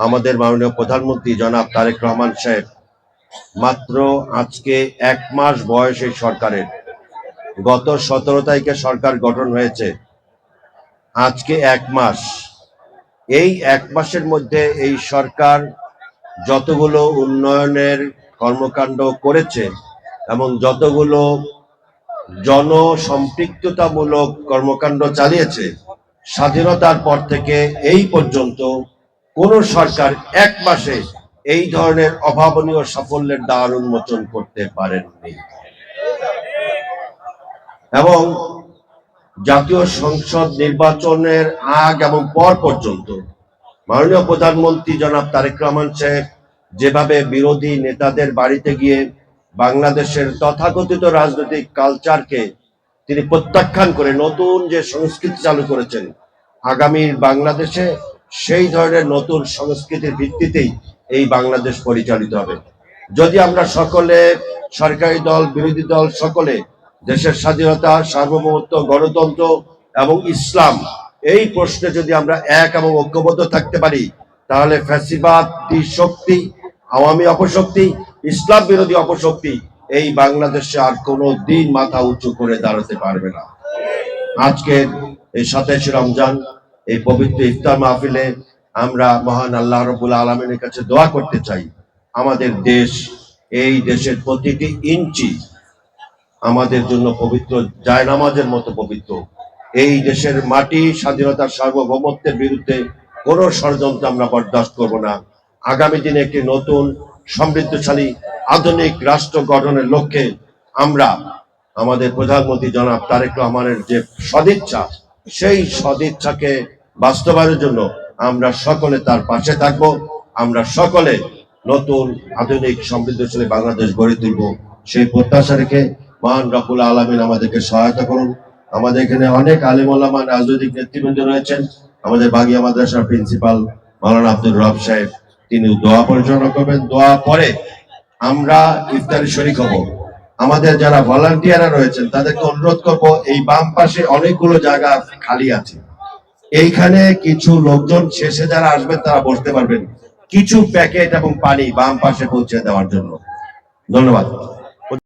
আমাদের মাননীয় প্রধানমন্ত্রী জনাব তারেক রহমান সাহেব মাত্র আজকে 1 মাস বয়স এই সরকারের। গত 17 তারিখে সরকার গঠন হয়েছে, আজকে 1 মাস। এই 1 মাসের মধ্যে এই সরকার যতগুলো উন্নয়নের কর্মকাণ্ড করেছে এবং যতগুলো জনসম্পৃক্ততামূলক কর্মকাণ্ড চালিয়েছে, স্বাধীনতার পর থেকে এই পর্যন্ত কোন সরকার 1 মাসে এই ধরনের অভাবনীয় সাফল্যের দ্বার উন্মোচন করতে পারেননি। এবং জাতীয় সংসদ নির্বাচনের আগ এবং পর পর্যন্ত মাননীয় প্রধানমন্ত্রী জনাব তারেক রহমান সাহেব যেভাবে বিরোধী নেতাদের বাড়িতে গিয়ে বাংলাদেশের তথাকথিত রাজনৈতিক কালচারকে তিনি প্রত্যাখ্যান করে নতুন যে সংস্কৃতি চালু করেছেন, আগামীর বাংলাদেশে সেই ধরনের নতুন সংস্কৃতির ভিত্তিতেই এই বাংলাদেশ পরিচালিত হবে। যদি আমরা সকলে, সরকারি দল, বিরোধী দল, সকলে দেশের স্বাধীনতা, সার্বভৌমত্ব, গণতন্ত্র এবং ইসলাম এই প্রশ্নে যদি আমরা এক এবং ঐক্যবদ্ধ থাকতে পারি, তাহলে ফ্যাসিবাদ শক্তি, আওয়ামী অপশক্তি, ইসলাম বিরোধী অপশক্তি এই বাংলাদেশে আর কোনো দিন মাথা উঁচু করে দাঁড়াতে পারবে না। আজকে এই 27 রমজান, এই পবিত্র ইফতার মাহফিলে আমরা মহান আল্লাহ রাব্বুল আলামিনের কাছে দোয়া করতে চাই, আমাদের দেশ, এই দেশের প্রতিটি ইঞ্চি আমাদের জন্য পবিত্র, জায়নামাজের মতো পবিত্র। এই দেশের মাটি, স্বাধীনতার সার্বভৌমত্বের বিরুদ্ধে কোনো ষড়যন্ত্র আমরা বরদাস্ত করব না। আগামী দিনে একটি নতুন সমৃদ্ধশালী আধুনিক রাষ্ট্র গঠনের লক্ষ্যে আমরা আমাদের প্রধানমন্ত্রী জনাব তারেক রহমানের যে সদিচ্ছা, সেই সদিচ্ছাকে বাস্তবায়নের জন্য আমরা সকলে তার পাশে থাকব। আমরা সকলে নতুন আধুনিক সমৃদ্ধশালী বাংলাদেশ গড়ে তুলব, সেই প্রত্যাশা রেখে মহান রব্বুল আলামিন আমাদেরকে সহায়তা করুন। আমাদের এখানে অনেক আলেম ওলামা, রাজনৈতিক নেতৃবৃন্দ রয়েছেন। আমাদের বাগিয়া মাদ্রাসার প্রিন্সিপাল মাওলানা আব্দুর রব সাহেব, তিনি দোয়া পরিচালনা করবেন। দোয়া পরে আমরা ইফতারে শরীক হব। আমাদের যারা ভলান্টিয়াররা রয়েছেন তাদেরকে অনুরোধ করব, এই বাম পাশে অনেকগুলো জায়গা খালি আছে, এইখানে কিছু লোকজন শেষে যারা আসবেন তারা বসতে পারবেন, কিছু প্যাকেট এবং পানি বাম পাশে পৌঁছে দেওয়ার জন্য। ধন্যবাদ।